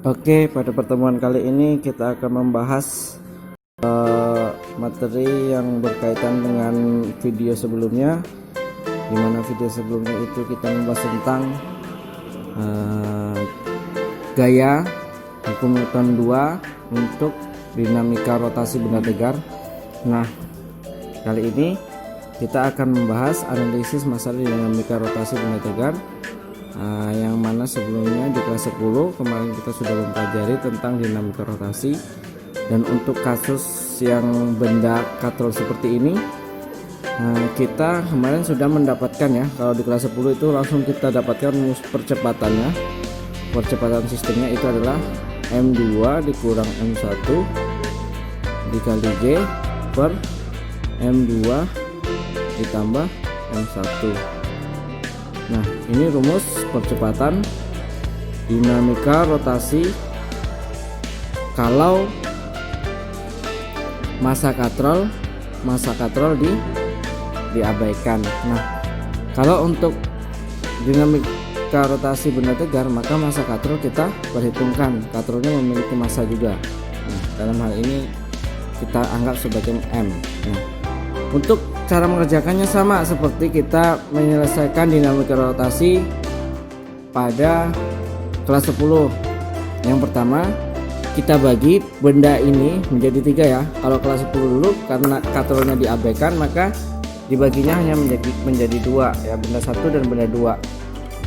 Oke, pada pertemuan kali ini kita akan membahas materi yang berkaitan dengan video sebelumnya, di mana video sebelumnya itu kita membahas tentang gaya hukum Newton 2 untuk dinamika rotasi benda tegar. Nah, kali ini kita akan membahas analisis masalah dinamika rotasi benda tegar, yang mana sebelumnya di kelas 10 kemarin kita sudah mempelajari tentang dinamika rotasi. Dan untuk kasus yang benda katrol seperti ini, kita kemarin sudah mendapatkan ya, kalau di kelas 10 itu langsung kita dapatkan percepatannya. Percepatan sistemnya itu adalah M2 dikurang M1 dikali G per M2 ditambah M1. Nah, ini rumus percepatan dinamika rotasi kalau massa katrol diabaikan. Nah, kalau untuk dinamika rotasi benda tegar, maka massa katrol kita perhitungkan, katrolnya memiliki massa juga. Nah, dalam hal ini kita anggap sebagai M. Nah, untuk cara mengerjakannya sama seperti kita menyelesaikan dinamika rotasi pada kelas 10. Yang pertama, kita bagi benda ini menjadi 3 ya. Kalau kelas 10 dulu karena katrolnya diabaikan, maka dibaginya hanya menjadi 2 ya, benda 1 dan benda 2.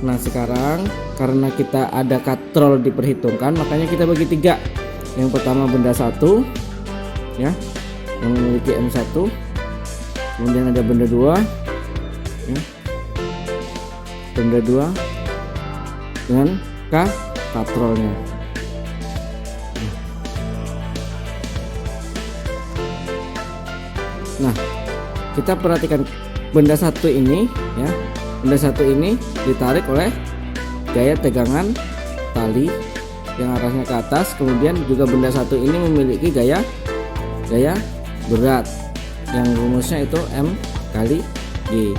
Nah, sekarang karena kita ada katrol diperhitungkan, makanya kita bagi 3. Yang pertama benda 1 ya, yang memiliki M1. Kemudian ada benda 2 ya, benda 2 dengan katrolnya. Nah, kita perhatikan benda 1 ini ya, benda 1 ini ditarik oleh gaya tegangan tali yang arahnya ke atas. Kemudian juga benda 1 ini memiliki gaya berat yang rumusnya itu M kali G.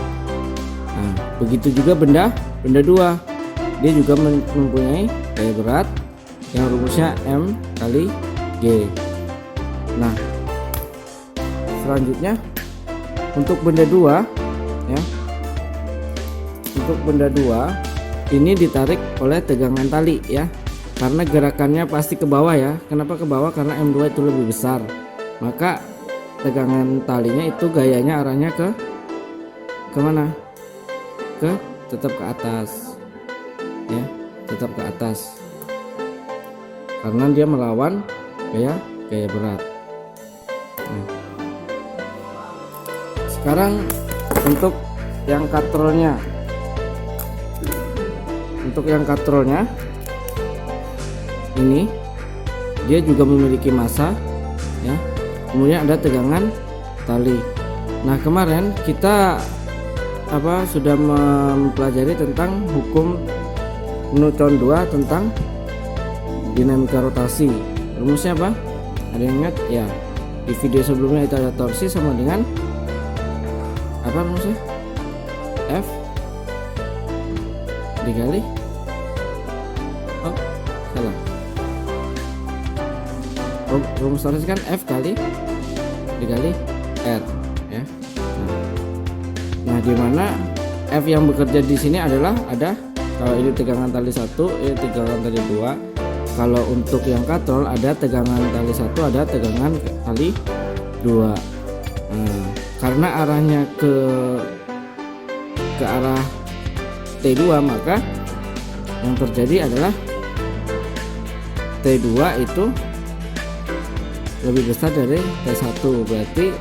Nah, begitu juga benda 2, dia juga mempunyai gaya berat yang rumusnya M kali G. Nah, selanjutnya untuk benda 2 ya, untuk benda 2 ini ditarik oleh tegangan tali ya, karena gerakannya pasti ke bawah ya. Kenapa ke bawah? Karena M2 itu lebih besar, maka tegangan talinya itu gayanya arahnya ke mana? Tetap ke atas ya, tetap ke atas karena dia melawan gaya berat. Nah, sekarang untuk yang katrolnya, ini dia juga memiliki massa ya. Kemudian ada tegangan tali. Nah, kemarin kita sudah mempelajari tentang hukum Newton 2 tentang dinamika rotasi. Rumusnya apa? Ada yang ingat? Ya, di video sebelumnya itu ada torsi sama dengan apa rumusnya? F dikali salah. Rumus torsi kan F dikali R ya. Nah, di mana F yang bekerja di sini adalah kalau ini tegangan tali 1, ini tegangan tali 2. Kalau untuk yang katrol ada tegangan tali 1, ada tegangan tali 2. Nah, karena arahnya ke arah T2, maka yang terjadi adalah T2 itu lebih besar dari T1. Berarti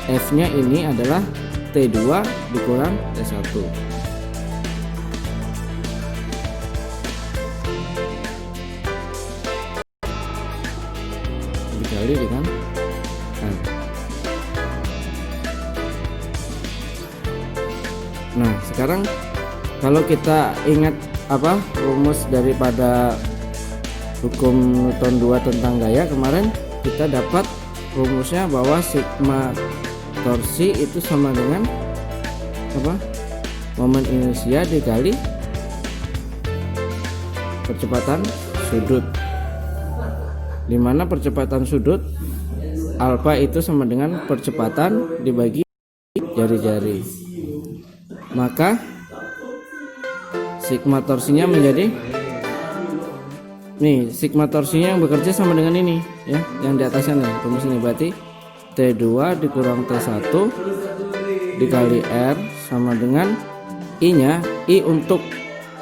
F nya ini adalah T2 dikurang T1 dikali dengan R. Nah, sekarang kalau kita ingat rumus daripada hukum Newton 2 tentang gaya, kemarin kita dapat rumusnya bahwa sigma torsi itu sama dengan momen inersia dikali percepatan sudut dimana percepatan sudut alfa itu sama dengan percepatan dibagi jari-jari. Maka sigma torsinya menjadi nih, sigma torsinya yang bekerja sama dengan ini ya, yang di atasnya nih rumus ini, berarti T2 dikurang T1 dikali R sama dengan I nya, I untuk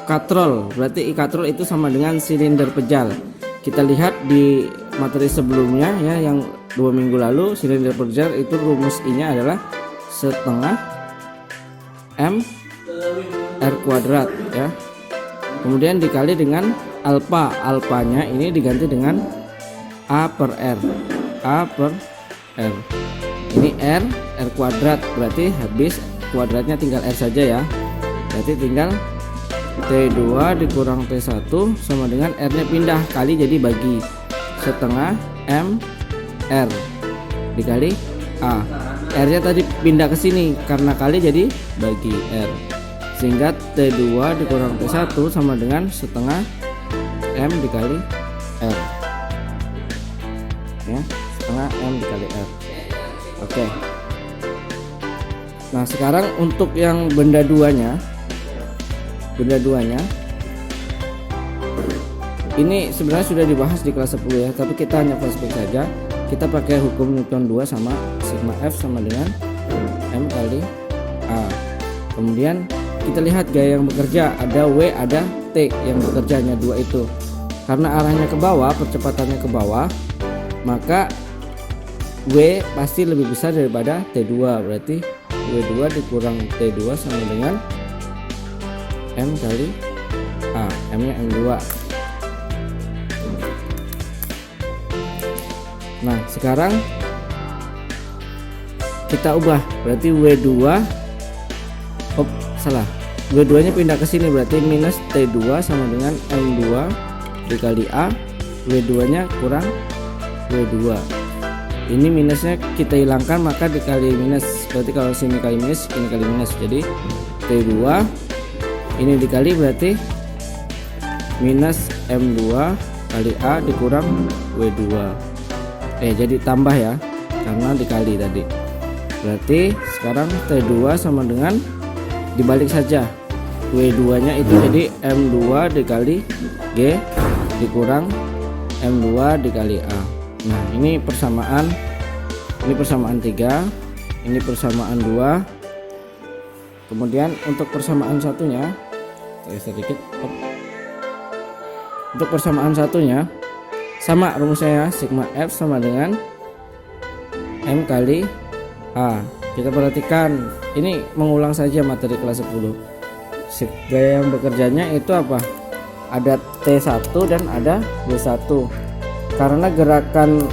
katrol, berarti I katrol itu sama dengan silinder pejal. Kita lihat di materi sebelumnya ya, yang 2 minggu lalu, silinder pejal itu rumus I nya adalah setengah M R kuadrat ya, kemudian dikali dengan alfa, alfanya ini diganti dengan A per R, A per R, ini R kuadrat, berarti habis kuadratnya tinggal R saja ya, berarti tinggal T2 dikurang T1 sama dengan R nya pindah kali jadi bagi setengah M R dikali A, R nya tadi pindah ke sini karena kali jadi bagi R, sehingga T2 dikurang T1 sama dengan setengah M dikali R ya, setengah M dikali R. Oke. Nah sekarang untuk yang benda duanya ini sebenarnya sudah dibahas di kelas 10 ya, tapi kita hanya flashback saja. Kita pakai hukum Newton 2 sama sigma F sama dengan M kali A. Kemudian kita lihat gaya yang bekerja, ada W ada T yang bekerja, hanya 2 itu. Karena arahnya ke bawah, percepatannya ke bawah, maka W pasti lebih besar daripada T2, berarti W2 dikurang T2 sama dengan M kali A, M nya M2. Nah sekarang kita ubah, berarti W2 W2 nya pindah ke sini, berarti minus T2 sama dengan M2 dikali A, W2 nya kurang W2. Ini minusnya kita hilangkan, maka dikali minus, berarti kalau sini kali minus, ini kali minus, jadi T2 ini dikali berarti minus M2 kali A dikurang W2, jadi tambah ya karena dikali tadi, berarti sekarang T2 sama dengan dibalik saja, W2 nya itu jadi M2 dikali G dikurang M2 dikali A. Nah ini persamaan 3, ini persamaan 2. Kemudian untuk persamaan satunya sedikit, untuk persamaan satunya sama rumusnya ya, sigma F sama dengan M kali A. Kita perhatikan, ini mengulang saja materi kelas 10. Gaya yang bekerjanya itu apa? Ada T1 dan ada W1. Karena gerakan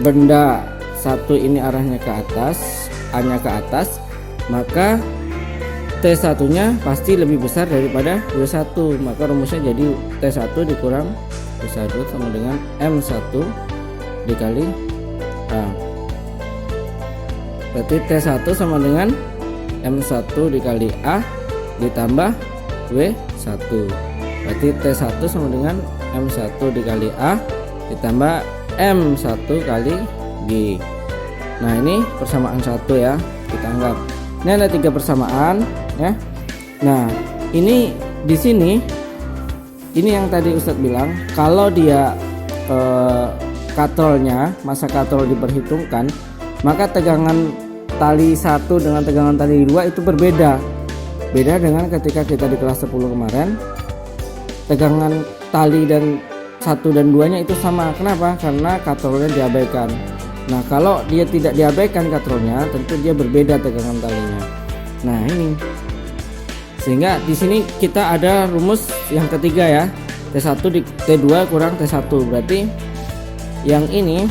benda satu ini arahnya ke atas, A-nya ke atas, maka T1 nya pasti lebih besar daripada W1, maka rumusnya jadi T1 dikurang W1 sama dengan M1 dikali A. Berarti T1 sama dengan M1 dikali A ditambah W1, berarti T1 sama dengan M1 dikali A ditambah M1 kali G. Nah ini persamaan 1 ya, kita anggap ini ada 3 persamaan ya. Nah ini di sini, ini yang tadi Ustadz bilang, kalau dia katrolnya, masa katrol diperhitungkan, maka tegangan tali 1 dengan tegangan tali 2 itu berbeda. Beda dengan ketika kita di kelas 10 kemarin, tegangan tali dan 1 dan 2 nya itu sama. Kenapa? Karena katrolnya diabaikan. Nah kalau dia tidak diabaikan katrolnya, tentu dia berbeda tegangan talinya. Nah ini, sehingga di sini kita ada rumus yang ketiga ya, T1 di T2 kurang T1, berarti yang ini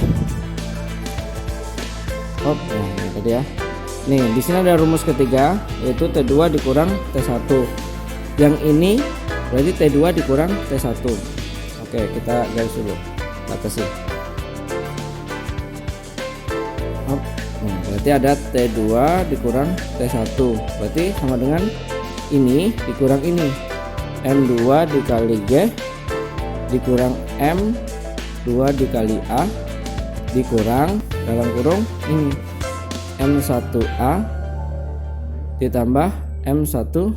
nah, tadi ya. Nih di sini ada rumus ketiga, yaitu T2 dikurang T1. Yang ini berarti T2 dikurang T1. Oke, kita garis dulu, batasi. Nah, berarti ada T2 dikurang T1, berarti sama dengan ini dikurang ini, M2 dikali G dikurang M 2 dikali A dikurang dalam kurung ini M1A ditambah M1G.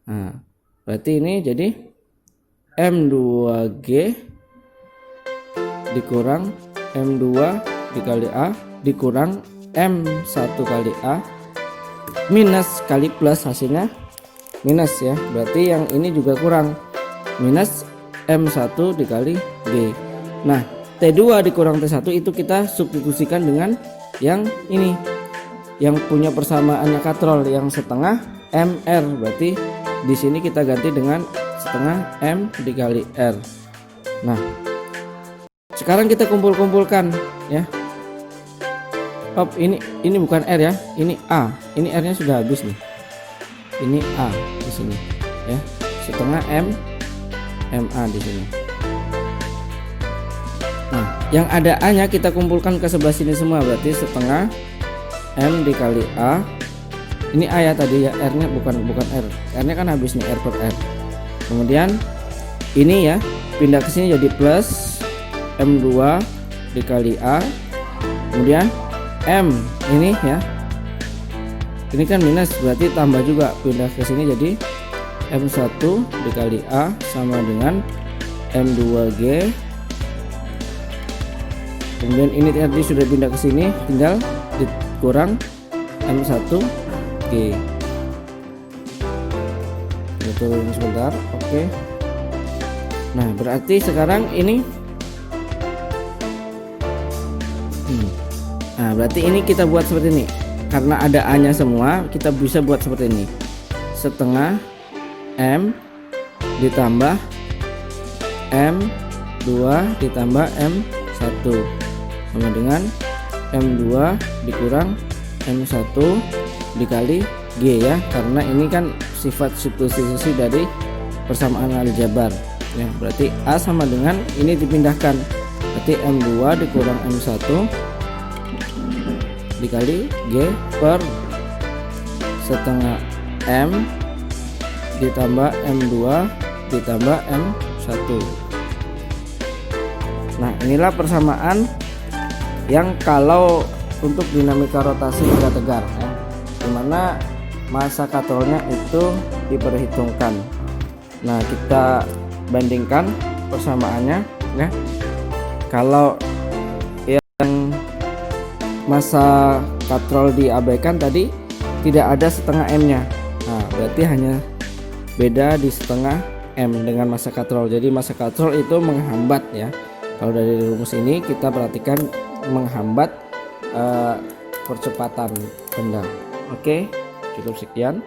Nah, berarti ini jadi M2G dikurang M2 dikali A dikurang M1 kali A minus kali plus, hasilnya minus ya. Berarti yang ini juga kurang, minus M1 dikali G. Nah, T2 dikurang T1 itu kita substitusikan dengan yang ini, yang punya persamaannya katrol yang setengah MR. Berarti di sini kita ganti dengan setengah M dikali R. Nah, sekarang kita kumpulkan ya. Ini bukan R ya, ini A. Ini R-nya sudah habis nih. Ini A di sini ya. Setengah M MA di sini. Nah, yang ada A-nya kita kumpulkan ke sebelah sini semua, berarti setengah M dikali A. Ini A ya tadi ya, R-nya bukan R. R-nya kan habis nih, R per R. Kemudian ini ya pindah ke sini jadi plus M2 dikali A. Kemudian M ini ya. Ini kan minus, berarti tambah juga, pindah ke sini jadi M1 dikali A sama dengan M2G. Kemudian ini tadi sudah pindah ke sini, tinggal dikurang M1G. Kita turun sebentar, oke. Nah, berarti sekarang ini nah, berarti ini kita buat seperti ini. Karena ada A-nya semua, kita bisa buat seperti ini. Setengah M ditambah M2 ditambah M1 sama dengan M2 dikurang M1 dikali G ya, karena ini kan sifat substitusi dari persamaan aljabar ya. Berarti A sama dengan ini dipindahkan, berarti M2 dikurang M1 dikali G per setengah M ditambah M2 ditambah M1. Nah, inilah persamaan yang kalau untuk dinamika rotasi benda tegar ya, dimana masa katrolnya itu diperhitungkan. Nah, kita bandingkan persamaannya ya. Kalau yang masa katrol diabaikan tadi tidak ada setengah M nya. Nah, berarti hanya beda di setengah M dengan masa katrol. Jadi masa katrol itu menghambat ya. Kalau dari rumus ini kita perhatikan menghambat percepatan benda. Oke, cukup sekian.